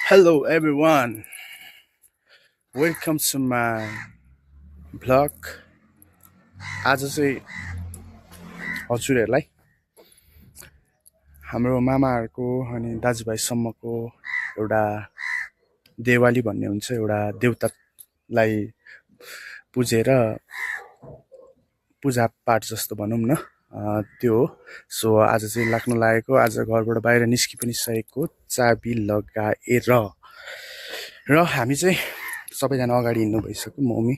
Hello everyone, welcome to my vlog. आज चाहिँ हजुरहरूलाई हाम्रो मामाहरूको अनि दाजुभाइसम्मको एउटा देवाली भन्ने हुन्छ, एउटा देवतालाई पूजेर पूजापाठ जस्तो भनौँ न, त्यो हो। सो आज चाहिँ लाग्न लागेको, आज घरबाट बाहिर निस्कि पनि सकेको, चाबी लगाएर र हामी चाहिँ सबैजना अगाडि हिँड्नु भइसक्यो। मम्मी,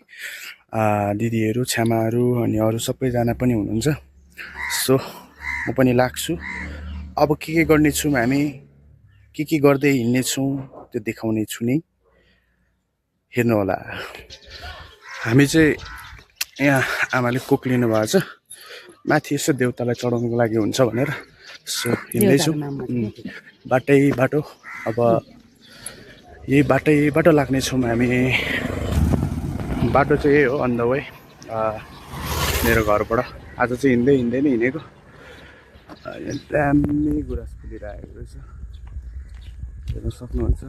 दिदीहरू, छ्यामाहरू अनि अरू सबैजना पनि हुनुहुन्छ। सो म पनि लाग्छु। अब के गर्नेछौँ, हामी के गर्दै हिँड्नेछौँ त्यो देखाउने छु नि, हेर्नु होला। हामी चाहिँ यहाँ आमाले कोक लिनु भएको छ, माथि यसो देउतालाई चढाउनुको लागि हुन्छ भनेर। सो हिँड्दैछौँ बाटो। अब यही बाटो लाग्नेछौँ हामी। बाटो चाहिँ यही हो, अन द वे मेरो घरबाट। आज चाहिँ हिँड्दै नै हिँडेको। दामी गुराँस फुलिरहेको रहेछ, हेर्न सक्नुहुन्छ।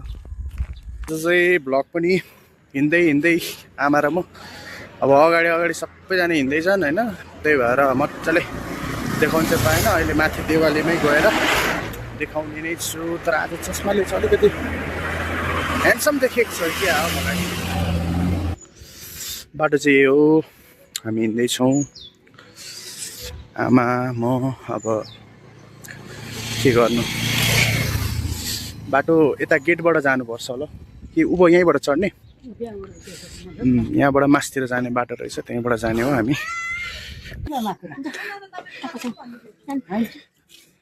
त्यो चाहिँ भ्लग पनि हिँड्दै आमा र म अब अगाडि सबैजना हिँड्दैछन् होइन, त्यही भएर मजाले देखाउन चाहिँ पाएन। अहिले माथि देवालीमै गएर देखाउने नै छु। तर आज चस्माले चाहिँ अलिकति ह्यान्डसम देखेको छ क्या मलाई। बाटो चाहिँ यो हो, हामी हिँड्दैछौँ आमा म। अब के गर्नु, बाटो यता गेटबाट जानुपर्छ होला कि उँभो यहीँबाट चढ्ने? यहाँबाट मासतिर जाने बाटो रहेछ, त्यहीँबाट जाने हो हामी।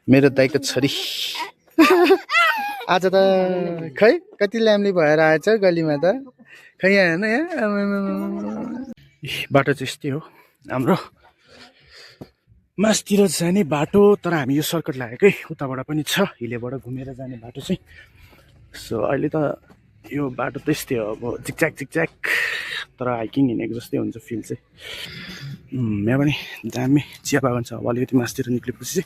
मेरो दाइको छोरी आज त खै कति ल्याम्ली भएर आएछ गलीमा त, खै यहाँ हेर्नु, यहाँ बाटो चाहिँ यस्तै हो हाम्रो मासतिर जाने बाटो। तर हामी यो सर्कट लागेकै, उताबाट पनि छ हिलेबाट घुमेर जाने बाटो चाहिँ। सो अहिले त यो बाटो त्यस्तै हो, अब झिकझ्याक तर हाइकिङ हिँडेको जस्तै हुन्छ फिल चाहिँ। यहाँ पनि दामी चिया बगान छ। अब अलिकति मासतिर निक्लेपछि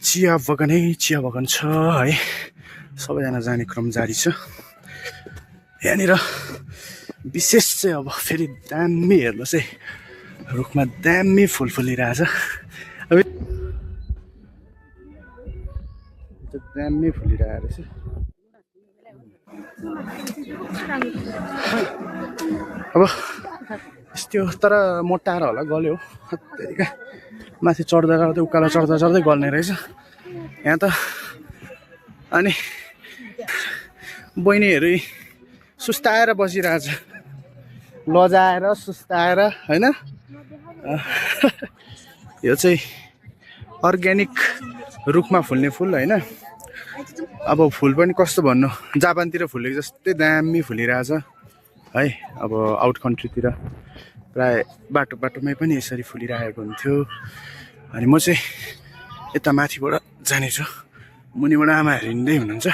चिया बगान छ है। सबैजना जाने क्रम जारी छ। यहाँनिर विशेष चाहिँ अब फेरि दामी हेर्नुहोस् है, रुखमा दामी फुल फुलिरहेछ। अब दामी फुलिरहेको रहेछ। अब यस्तै हो, तर मोटाएर होला गल्यो क्या। माथि चढ्दा उकालो चढ्दै गल्ने रहेछ यहाँ त। अनि बहिनीहरू सुस्ताएर बसिरहेछ, लजाएर सुस्ताएर होइन। यो चाहिँ अर्ग्यानिक रुखमा फुल्ने फुल होइन। अब फुल पनि कस्तो भन्नु, जापानतिर फुलेको जस्तै दामी फुलिरहेछ है। अब आउट कन्ट्रीतिर प्राय बाटोमै पनि यसरी फुलिरहेको हुन्थ्यो। अनि म चाहिँ यता माथिबाट जानेछु, मुनिबाट आमाहरू हिँड्दै हुनुहुन्छ,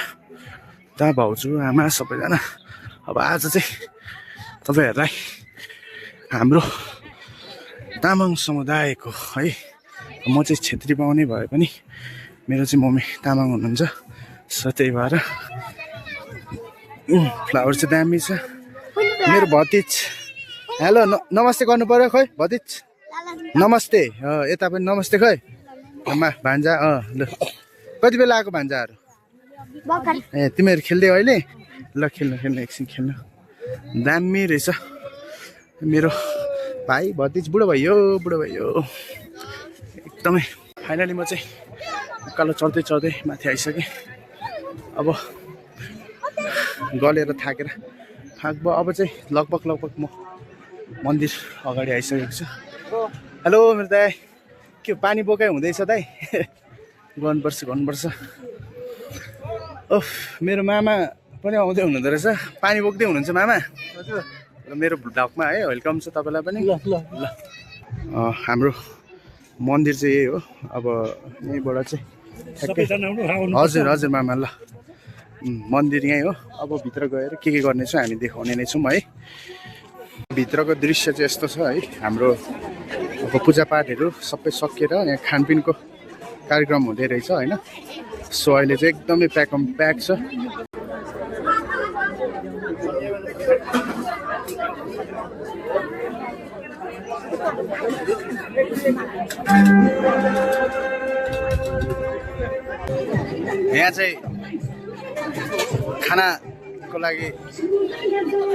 ता भाउजू आमा सबैजना। अब आज चाहिँ तपाईँहरूलाई हाम्रो तामाङ समुदायको है, म चाहिँ छेत्री बाहुनै भए पनि मेरो चाहिँ मम्मी तामाङ हुनुहुन्छ। सो त्यही भएर फ्लावर चाहिँ दामी छ। मेरो भतिज, हेलो नमस्ते गर्नु पर्यो, खोइ भतिज नमस्ते। यता पनि नमस्ते, खोइ आमा भान्जा। ल कति बेला आएको भान्जाहरू? ए तिमीहरू खेल्दै अहिले? ल खेल्नु एकछिन खेल्नु। दामी रहेछ मेरो भाइ भतिज। बुढो भयो एकदमै। फाइनली म चाहिँ उकालो चढ्दै माथि आइसकेँ। अब गलेर थाक भयो। अब चाहिँ लगभग म मन्दिर अगाडि आइसकेको छु। हेलो मेरो दाइ, के पानी बोकाइ हुँदैछ दाइ? गर्नुपर्छ। ओफ, मेरो मामा पनि आउँदै हुनुहुँदो रहेछ, पानी बोक्दै हुनुहुन्छ मामा। मेरो भ्लगमा है वेलकम छ तपाईँलाई पनि। ल हाम्रो मन्दिर चाहिँ यही हो। अब यहीँबाट चाहिँ हजुर मामा। ल मन्दिर यहीँ हो। अब भित्र गएर के गर्नेछौँ हामी देखाउने नै छौँ है। भित्रको दृश्य चाहिँ यस्तो छ है। हाम्रो अब पूजापाठहरू सबै सकिएर यहाँ खानपिनको कार्यक्रम हुँदै रहेछ होइन। सो अहिले चाहिँ एकदमै प्याक छ। यहाँ चाहिँ खानाको लागि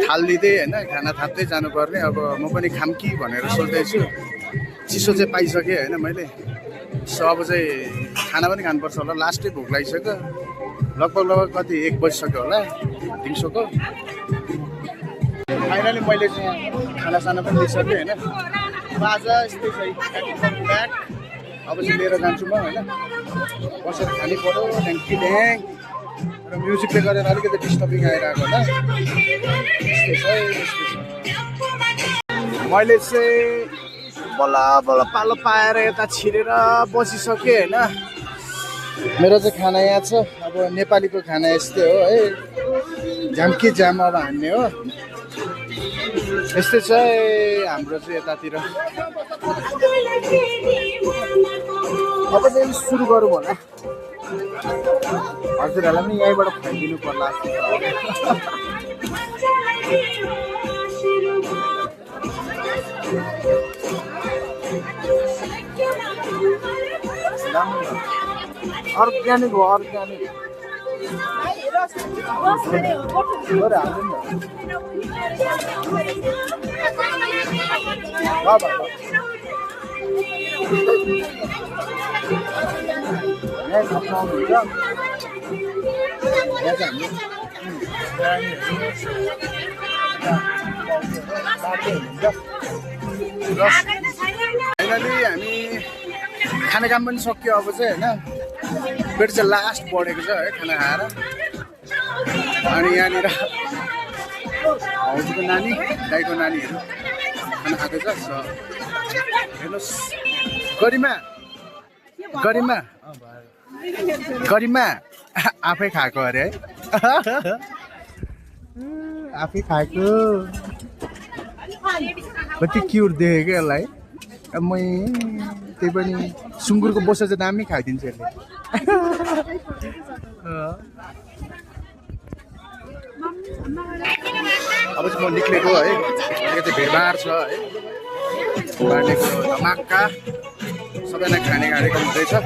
थाल लिँदै होइन खाना थाप्दै जानुपर्ने। अब म पनि खाम कि भनेर सोच्दैछु। चिसो चाहिँ पाइसकेँ होइन मैले। सो अब चाहिँ खाना पनि खानुपर्छ होला। लास्टै भोक लागिसक्यो। लगभग कति 1 बजिसक्यो होला दिउँसोको। फाइनली मैले चाहिँ खानासाना पनि लिइसकेँ होइन। आज यस्तै छ ब्याग अब चाहिँ लिएर जान्छु म होइन। बसेर खानै पऱ्यो ड्याङ्की ड्याङ र म्युजिकले गरेर अलिकति डिस्टर्बिङ आइरहेको होला। यस्तै छ। मैले चाहिँ बल्ल बल्ल पालो पाएर यता छिरेर बसिसकेँ होइन। मेरो चाहिँ खाना यहाँ छ। अब नेपालीको खाना यस्तै हो है। झ्याम्की झ्याम अब हान्ने हो। यस्तै छ हाम्रो चाहिँ यतातिर। अब चाहिँ सुरु गरौँ होला। हजुरहरूलाई पनि यहीँबाट खुवाइदिनु पर्ला। अर्ग्यानिक हो अर्ग्यानिक। फाइनली हामी खाने काम पनि सक्यो। अब चाहिँ होइन पेट चाहिँ लास्ट बढेको छ है खाना खाएर। अनि यहाँनिर भाउजूको नानी दाइको नानीहरू खाना खाँदैछ। हेर्नुहोस् गरिमा गरिमा गरिमा आफै खाएको अरे है। आफै खाएको कति क्युट देखेँ क्या यसलाई। मै त्यही पनि सुँगुरको बोसा चाहिँ दामी खाइदिन्छ यसले। अब चाहिँ म निक्लेको है। अलिकति भिडभाड छ है। बाँडेको धमाका सबैलाई खाने कार्यक्रम हुँदैछ। अब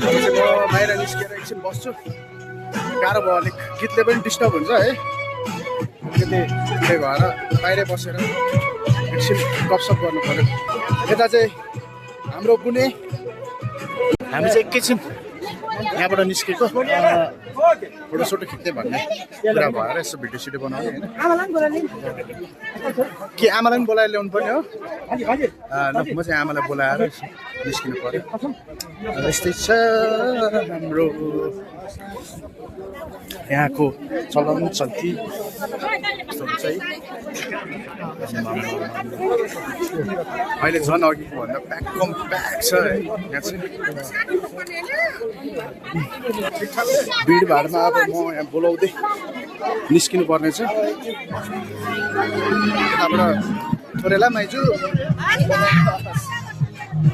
चाहिँ म बाहिर निस्केर एकछिन बस्छु। गाह्रो भयो अलिक गीतले पनि डिस्टर्ब हुन्छ है। अलिकति त्यही भएर बाहिरै बसेर एकछिन गफसफ गर्नु पऱ्यो। यता चाहिँ हाम्रो बुने हामी चाहिँ एकैछिन यहाँबाट निस्केको फोटोसोटो खिच्दै भन्ने कुरा भएर यसो भिडियो सिडियो बनाउने होइन। के आमालाई पनि बोलाएर ल्याउनु पर्ने हो। ल म चाहिँ आमालाई बोलाएर निस्किनु पऱ्यो। यस्तै छ हाम्रो यहाँको चलन चल्ती। अहिले झन् अघिको भन्दा प्याकम प्याक छ है यहाँ चाहिँ। भिडभाडमा अब म यहाँ बोलाउँदै निस्किनु पर्ने छ। यताबाट छोरेला माइजू।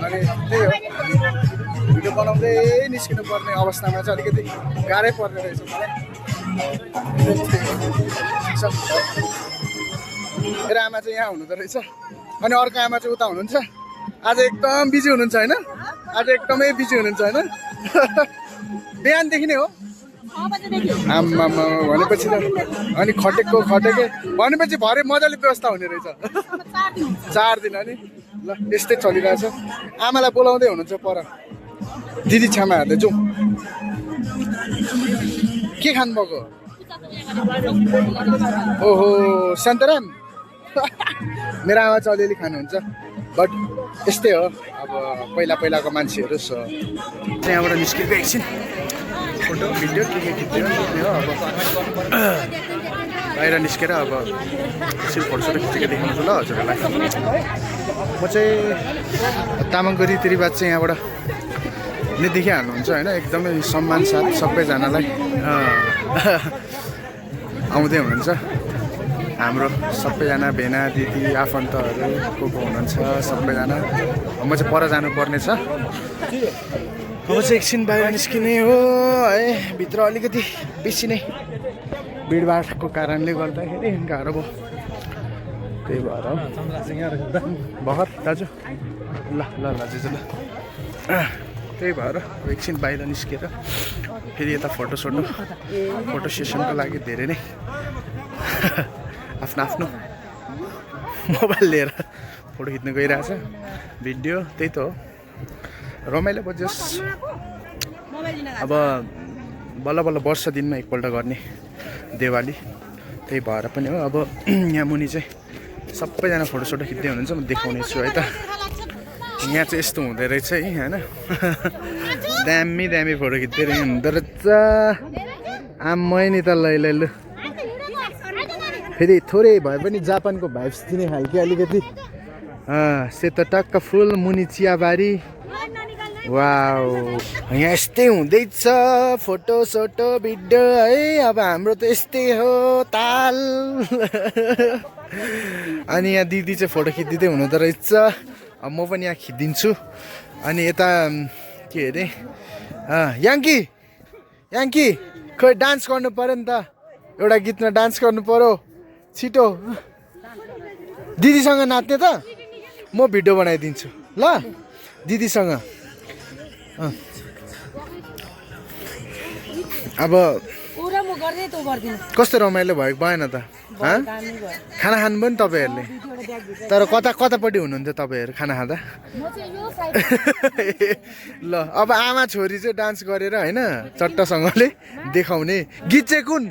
अनि त्यही हो भिडियो बनाउँदै निस्किनु पर्ने अवस्थामा चाहिँ अलिकति गाह्रै पर्ने रहेछ मलाई। मेरो आमा चाहिँ यहाँ हुनुहुँदो रहेछ। अनि अर्को आमा चाहिँ उता हुनुहुन्छ। आज एकदम बिजी हुनुहुन्छ होइन। आज एकदमै बिजी हुनुहुन्छ होइन। बिहानदेखि नै हो आम्मा भनेपछि त। अनि खटेकै भनेपछि भरे मजाले व्यवस्था हुने रहेछ। 4 दिन अनि ल यस्तै चलिरहेछ। आमालाई बोलाउँदै हुनुहुन्छ पर। दिदी छ्यामा हाल्दै जाउँ। के खानुभएको? ओहो शान्तराम। मेरो आमा चाहिँ अलिअलि खानुहुन्छ बट यस्तै हो अब पहिलाको मान्छेहरू। सो त्यहाँबाट निस्केको एकछिन फोटो भिडियो के खिच्दै हो। अब बाहिर निस्केर अब एकछिन फोटोसोटो खिचेको देखाउँछु ल हजुरहरूलाई। म चाहिँ तामाङको रीतिरिवाज चाहिँ यहाँबाट नै देखिहाल्नुहुन्छ होइन। एकदमै सम्मान साथ सबैजनालाई आउँदै हुनुहुन्छ। हाम्रो सबैजना भेना दिदी आफन्तहरू को हुनुहुन्छ सबैजना। म चाहिँ पर जानुपर्ने छ। अब चाहिँ एकछिन बाहिर निस्किने हो है। भित्र अलिकति बेसी नै भिडभाडको कारणले गर्दाखेरि गाह्रो भयो त्यही भएर बहुत दाजु ल ल ल दाजु ल त्यही भएर एकछिन बाहिर निस्केर फेरि यता फोटो सेसनको लागि धेरै नै आफ्नो मोबाइल लिएर फोटो खिच्न गइरहेछ भिडियो त्यही त हो रमाइलो बजोस् अब बल्ल वर्ष दिनमा एकपल्ट गर्ने दिवाली त्यही भएर पनि हो अब यहाँ मुनि चाहिँ सबैजना फोटो खिच्दै हुनुहुन्छ म देखाउने छु है त यहाँ चाहिँ यस्तो हुँदो रहेछ है होइन दामी फोटो खिच्दै हुँदो रहेछ आम्मै नि त लु फेरि थोरै भए पनि जापानको भाइब्स दिने खालको अलिकति सेतो टक्क फुल मुनि चियाबारी वाउ यहाँ यस्तै हुँदैछ फोटो भिडियो है अब हाम्रो त यस्तै हो ताल अनि यहाँ दिदी चाहिँ फोटो खिचिदिँदै हुनुहुँदो रहेछ अब म पनि यहाँ खिचिदिन्छु अनि यता के अरे याङ्की खोइ डान्स गर्नु पर्यो नि त एउटा गीतमा डान्स गर्नु पर्यो छिटो दिदीसँग नाच्ने त म भिडियो बनाइदिन्छु ल दिदीसँग अब कस्तो रमाइलो भएको भएन त खाना खानु पनि तपाईँहरूले तर कतापट्टि हुनुहुन्छ तपाईँहरू खाना खाँदा ल अब आमा छोरी चाहिँ डान्स गरेर होइन चट्टसँगले देखाउने गीत चाहिँ कुन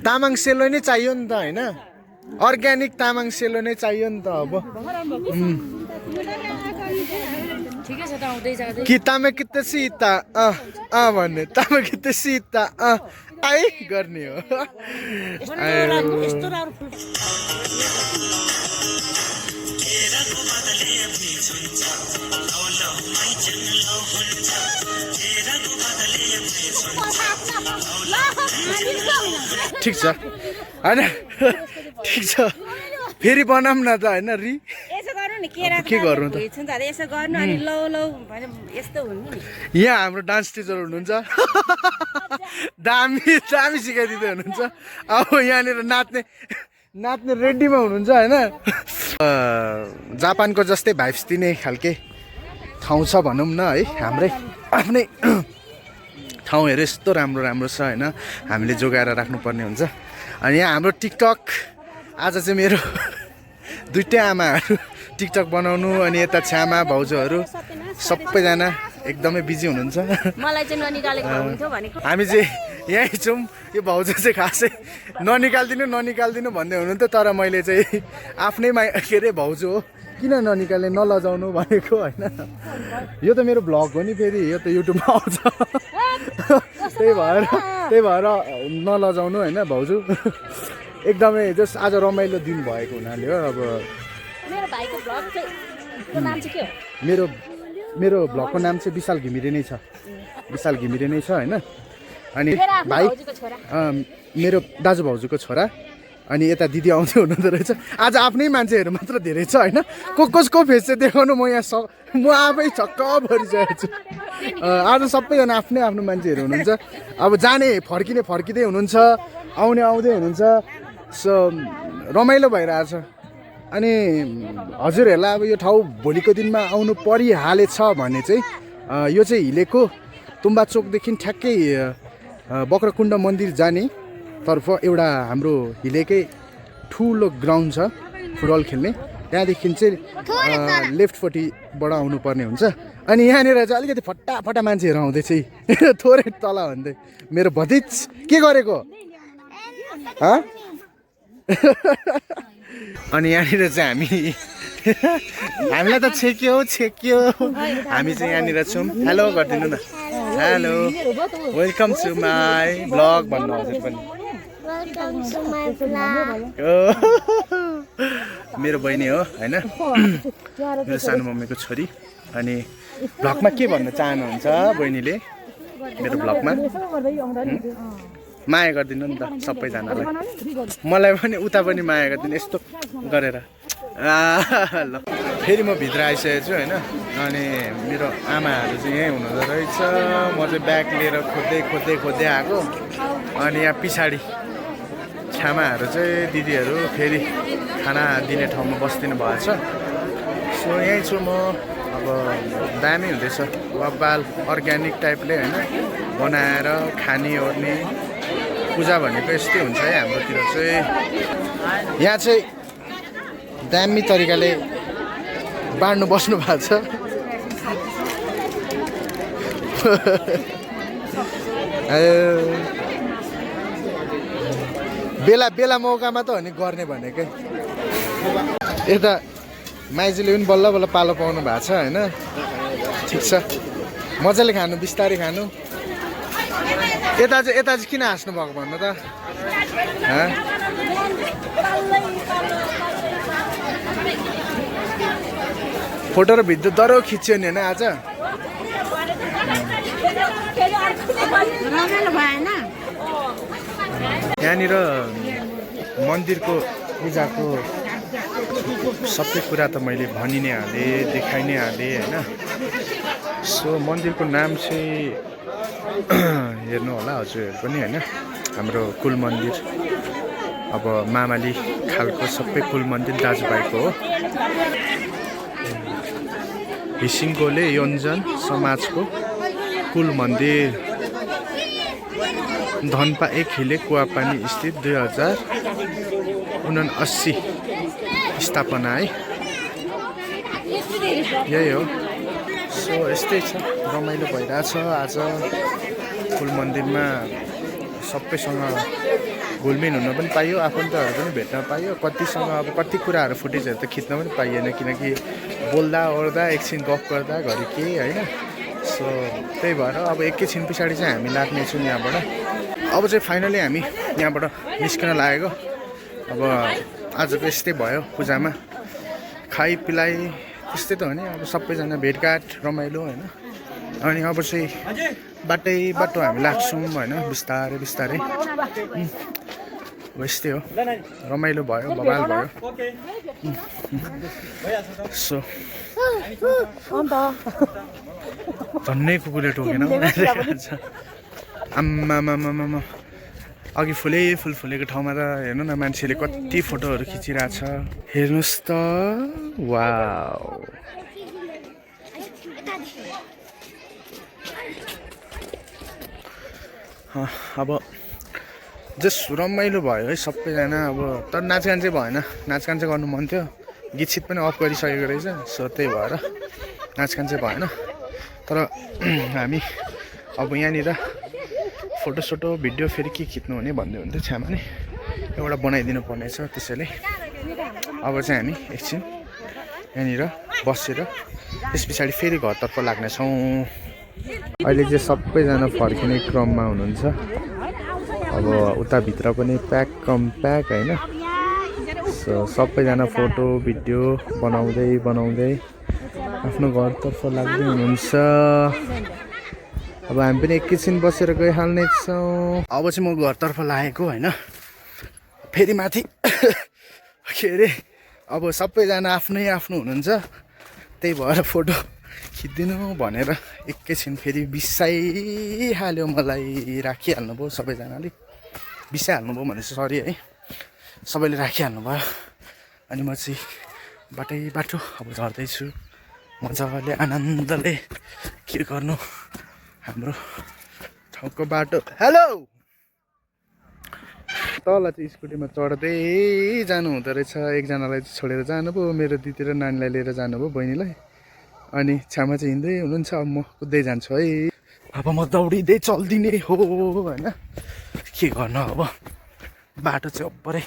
तामाङ सेलो नै चाहियो नि त होइन अर्ग्यानिक तामाङ सेलो नै चाहियो नि त अब कि तामे किता सीता भन्ने तामे किता सीता आइ गर्ने हो ठिक छ होइन ठिक छ फेरि बनाऊँ न त होइन रि के गर्नु त यहाँ हाम्रो डान्स टिचर हुनुहुन्छ दामी सिकाइदिँदै हुनुहुन्छ अब यहाँनिर नाच्ने रेडीमा हुनुहुन्छ होइन जापानको जस्तै भाइब्स दिने खालके ठाउँ छ भनौँ न है हाम्रै आफ्नै ठाउँहरू यस्तो राम्रो छ होइन हामीले जोगाएर राख्नुपर्ने हुन्छ अनि यहाँ हाम्रो टिकटक आज चाहिँ मेरो दुइटै आमाहरू टिकटक बनाउनु अनि यता छ्यामा भाउजूहरू सबैजना एकदमै बिजी हुनुहुन्छ हामी चाहिँ यहीँ छौँ यो भाउजू चाहिँ खासै ननिकालिदिनु भन्दै हुनुहुन्थ्यो तर मैले चाहिँ आफ्नै के अरे भाउजू हो किन ननिकाल्ने नलजाउनु भनेको होइन यो त मेरो भ्लग हो नि फेरि यो त युट्युबमा आउँछ त्यही भएर नलजाउनु होइन भाउजू एकदमै जस्ट आज रमाइलो दिन भएको हुनाले हो अब मेरो भ्लगको नाम चाहिँ विशाल घिमिरे नै छ होइन अनि भाइ मेरो दाजु भाउजूको छोरा अनि यता दिदी आउँदै हुनुहुँदो रहेछ आज आफ्नै मान्छेहरू मात्र धेरै छ होइन कसको फेस चाहिँ देखाउनु म आफै छक्क भरिसकेको छु आज सबैजना आफ्नो मान्छेहरू हुनुहुन्छ अब जाने फर्किँदै हुनुहुन्छ आउँदै हुनुहुन्छ सो रमाइलो भइरहेछ अनि हजुरहरूलाई अब यो ठाउँ भोलिको दिनमा आउनु परिहालेछ भने चाहिँ यो चाहिँ हिलेको तुम्बा चोकदेखि ठ्याक्कै बक्रकुण्ड मन्दिर जाने तर्फ एउटा हाम्रो हिलेकै ठुलो ग्राउन्ड छ फुटबल खेल्ने त्यहाँदेखि चाहिँ लेफ्टपट्टिबाट आउनुपर्ने हुन्छ अनि यहाँनिर चाहिँ अलिकति फट्टा मान्छेहरू आउँदै चाहिँ थोरै तल भन्दै मेरो भतिज के गरेको अनि यहाँनिर चाहिँ हामीलाई त छेक्यो हामी चाहिँ यहाँनिर छौँ हेलो गरिदिनु न hello welcome to my blog भन्नु हजुर पनि मेरो बहिनी हो होइन मेरो सानो मम्मीको छोरी अनि ब्लगमा के भन्न चाहनुहुन्छ बहिनीले मेरो ब्लगमा माया गरिदिनु नि त सबैजनालाई मलाई पनि उता पनि माया गरिदिनु यस्तो गरेर ल फेरि म भित्र आइसकेको छु होइन अनि मेरो आमाहरू चाहिँ यहीँ हुनुहुँदो रहेछ म चाहिँ ब्याग लिएर खोज्दै आएको अनि यहाँ पछाडि छामाहरू चाहिँ दिदीहरू फेरि खाना दिने ठाउँमा बस्दिनु भएछ सो यहीँ छु म अब दामी हुँदैछ बब्बाल अर्ग्यानिक टाइपले होइन बनाएर खाने ओर्ने पूजा भनेको यस्तै हुन्छ है हाम्रोतिर चाहिँ यहाँ चाहिँ दामी तरिकाले बाँड्नु बस्नु भएको छ बेला बेला मौकामा त हो नि गर्ने भनेकै यता माइजूले पनि बल्ल बल्ल पालो पाउनु भएको छ होइन ठिक छ मजाले खानु बिस्तारै खानु यता चाहिँ किन हाँस्नु भएको भन्नु त फोटो र भिडियो दह्रो खिच्यो नि होइन आज यहाँनिर मन्दिरको पूजाको सबै कुरा त मैले भनि नै हालेँ देखाइ नै हालेँ होइन सो मन्दिरको नाम चाहिँ हेर्नु होला हजुरहरू पनि होइन हाम्रो कुल मन्दिर अब मामाली खालको सबै कुल मन्दिर दाजुभाइको हो हिसिङकोले योन्जन समाजको कुल मन्दिर धनपा 1 हिले कुवापानी स्थित 2079 स्थापना है यही हो सो यस्तै छ रमाइलो भइरहेछ आज कुल मन्दिरमा सबैसँग घुलमिल हुन पनि पाइयो आफन्तहरू पनि भेट्न पाइयो कतिसँग अब कति कुराहरू फुटेजहरू त खिच्न पनि पाइएन किनकि बोल्दा ओर्दा एकछिन गफ गर्दा घरि केही होइन सो त्यही भएर अब एकैछिन पछाडि चाहिँ हामी लाग्नेछौँ यहाँबाट अब चाहिँ फाइनली हामी यहाँबाट निस्कन लागेको अब आजको यस्तै भयो पूजामा खाइ पिलाइ त्यस्तै त हो नि अब सबैजना भेटघाट रमाइलो होइन अनि अब चाहिँ बाटो हामी लाग्छौँ होइन बिस्तारै बिस्तारै यस्तै हो रमाइलो भयो बबाल भयो सो धन्नै कुकुरले टोकेन आम्मामामामा अघि फुल फुलेको ठाउँमा त हेर्नु न मान्छेले कति फोटोहरू खिचिरहेछ हेर्नुहोस् त वाउ अब जस्ट रमाइलो भयो है सबैजना अब तर नाचगान चाहिँ भएन नाचगान चाहिँ गर्नु मन थियो गीत सित पनि अफ गरिसकेको रहेछ सो त्यही भएर नाचगान चाहिँ भएन तर हामी अब यहाँनिर फोटोसोटो भिडियो फेरि के खिच्नु हुने भन्दै हुन्थ्यो छ्यामा नि एउटा बनाइदिनु पर्नेछ त्यसैले अब चाहिँ हामी एकछिन यहाँनिर बसेर त्यस पछाडि फेरि घरतर्फ लाग्नेछौँ अहिले चाहिँ सबैजना फर्किने क्रममा हुनुहुन्छ अब उताभित्र पनि प्याक होइन सो सबैजना फोटो भिडियो बनाउँदै आफ्नो घरतर्फ लाग्दै हुनुहुन्छ अब हामी पनि एकैछिन बसेर गइहाल्ने छौँ अब चाहिँ म घरतर्फ लागेको होइन फेरि माथि के अरे अब सबैजना आफ्नै आफ्नो हुनुहुन्छ त्यही भएर फोटो खिचिदिनु भनेर एकैछिन फेरि बिसाइहाल्यो मलाई राखिहाल्नु भयो सबैजनाले बिसाइहाल्नु भयो भने सरी है सबैले राखिहाल्नु भयो अनि म चाहिँ बाटो अब झर्दैछु मजाले आनन्दले के गर्नु हाम्रो ठाउँको बाटो हेलो तल चाहिँ स्कुटीमा चढ्दै जानु हुँदो रहेछ एकजनालाई छोडेर जानुभयो मेरो दिदी र नानीलाई लिएर जानुभयो बहिनीलाई अनि छ्यामा चाहिँ हिँड्दै हुनुहुन्छ अब म कुद्दै जान्छु है अब म दौडिँदै चल्दिने हो होइन के गर्नु अब बाटो चाहिँ अब्बरै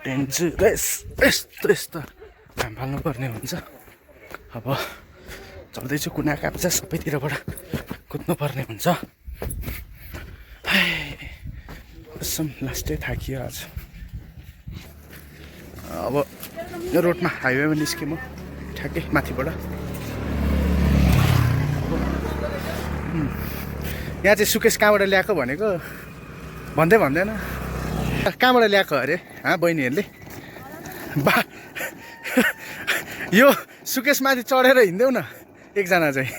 डेन्जरस यस्तो हाम्फाल्नु पर्ने हुन्छ अब चल्दैछु कुना काप्चा सबैतिरबाट कुद्नु पर्ने हुन्छ कसम लास्टै थाकियो आज अब रोडमा हाइवेमा निस्केँ म ठ्याक्कै माथिबाट यहाँ चाहिँ सुकेश कहाँबाट ल्याएको भनेको भन्दैन कहाँबाट ल्याएको अरे बहिनीहरूले यो सुकेसमाथि चढेर हिँड्देऊ न एकजना चाहिँ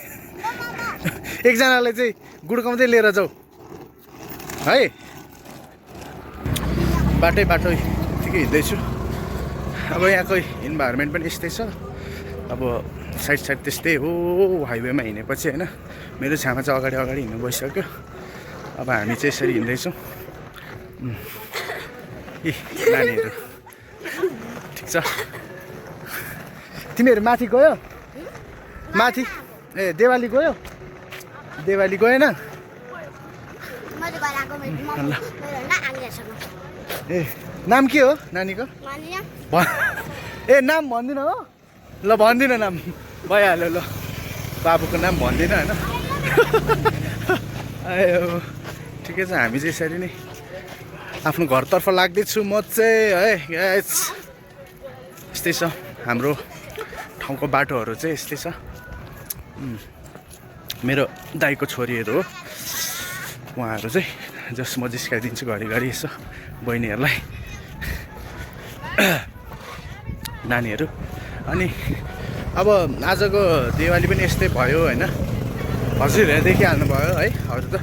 एकजनालाई चाहिँ गुड्काउँदै लिएर जाऊ है बाटै ठिकै हिँड्दैछु अब यहाँको इन्भाइरोमेन्ट पनि यस्तै छ अब साइड त्यस्तै हो हाइवेमा हिँडेपछि होइन मेरो छेउमा चाहिँ अगाडि हिँड्नु गइसक्यो अब हामी चाहिँ यसरी हिँड्दैछौँ ए नानीहरू ठिक छ तिमीहरू माथि गयो माथि ए देवाली गयो देवाली गएन ए नाम के हो नानीको ए नाम भन्दिनँ हो ल भन्दिनँ नाम भइहाल्यो ल बाबुको नाम भन्दिनँ होइन आयो ठिकै छ हामी चाहिँ यसरी नै आफ्नो घरतर्फ लाग्दैछु म चाहिँ है यस्तै छ हाम्रो ठाउँको बाटोहरू चाहिँ यस्तै छ मेरो दाइको छोरीहरू हो उहाँहरू चाहिँ जस म जिस्काइदिन्छु घरिघरि यसो बहिनीहरूलाई नानीहरू अनि अब आजको दिवाली पनि यस्तै भयो होइन हजुरहरूले देखिहाल्नु भयो है अरू त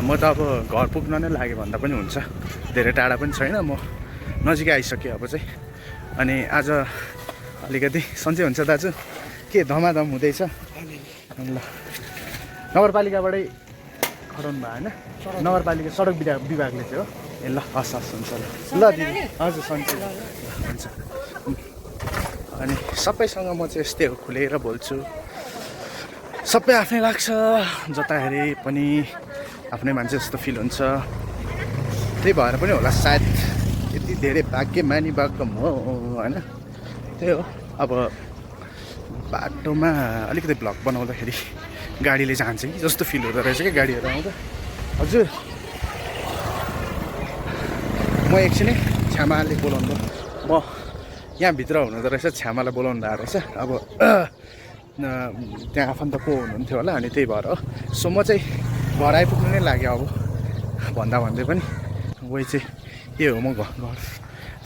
म त अब घर पुग्न नै लाग्यो भन्दा पनि हुन्छ धेरै टाढा पनि छैन म नजिकै आइसकेँ अब चाहिँ अनि आज अलिकति सन्चै हुन्छ दाजु के धमाधम हुँदैछ ल नगरपालिकाबाटै खटाउनु भयो होइन नगरपालिका सडक विभागले चाहिँ हो ए ल हस् हुन्छ ल दिदी हजुर सन्चै हुन्छ अनि सबैसँग म चाहिँ यस्तै हो खुलेर बोल्छु सबै आफ्नै लाग्छ जता हेरे पनि आफ्नै मान्छे जस्तो फिल हुन्छ त्यही भएर पनि होला सायद यति धेरै भाग्यमानी भएको म होइन त्यही हो अब बाटोमा अलिकति भ्लग बनाउँदाखेरि गाडीले जान्छ कि जस्तो फिल हुँदो रहेछ क्या गाडीहरू आउँदा हजुर म एकछिनै छ्यामाले बोलाउनु म यहाँभित्र हुनुहुँदो रहेछ छ्यामालाई बोलाउनु भएको रहेछ अब त्यहाँ आफन्त को हुनुहुन्थ्यो होला अनि त्यही भएर हो सो म चाहिँ घर आइपुग्नु नै लाग्यो अब भन्दै पनि वही चाहिँ के हो म घर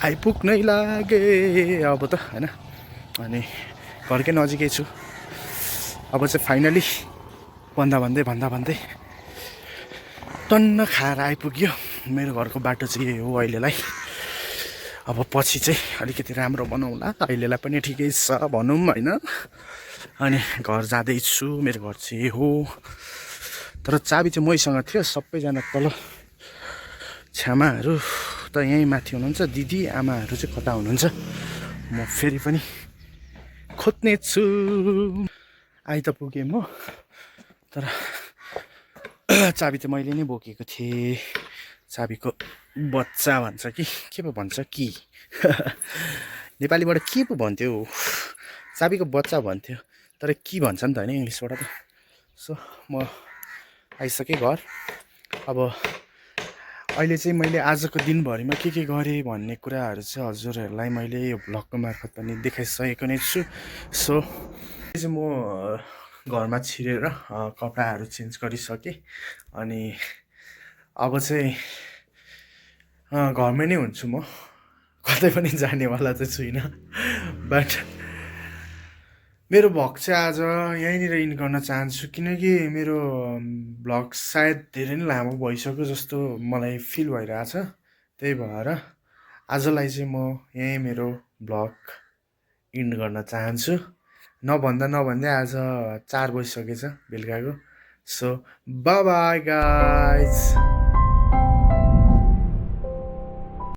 आइपुग्नै लागे अब त होइन अनि घरकै नजिकै छु अब चाहिँ फाइनली भन्दै टन्न खाएर आइपुग्यो मेरो घरको बाटो चाहिँ यही हो अहिलेलाई अब पछि चाहिँ अलिकति राम्रो बनाउँला अहिलेलाई पनि ठिकै छ भनौँ होइन अनि घर जाँदैछु मेरो घर चाहिँ हो तर चाबी चाहिँ मैसँग थियो सबैजना तल छ्यामाहरू त यहीँ माथि हुनुहुन्छ दिदी आमाहरू चाहिँ कता हुनुहुन्छ म फेरि पनि खोज्ने छु आइ त पुगेँ म तर चाबी त मैले नै बोकेको थिएँ चाबीको बच्चा भन्छ कि के पो भन्छ कि नेपालीबाट के पो भन्थ्यो चाबीको बच्चा भन्थ्यो तर के भन्छ नि त होइन इङ्ग्लिसबाट त सो म आइसकेँ घर अब अहिले चाहिँ मैले आजको दिनभरिमा के गरेँ भन्ने कुराहरू चाहिँ हजुरहरूलाई मैले यो भ्लगको मार्फत पनि देखाइसकेको नै छु सो चाहिँ म घरमा छिरेर कपडाहरू चेन्ज गरिसकेँ अनि अब चाहिँ घरमै नै हुन्छु म कतै पनि जानेवाला चाहिँ छुइनँ बट मेरो भ्लग चाहिँ आज यहीँनिर इन्ड गर्न चाहन्छु किनकि मेरो भ्लग सायद धेरै नै लामो भइसक्यो जस्तो मलाई फिल भइरहेछ त्यही भएर आजलाई चाहिँ म यहीँ मेरो भ्लग इन्ड गर्न चाहन्छु नभन्दै आज 4 बजिसकेछ बेलुकाको सो बाई बाई गाइज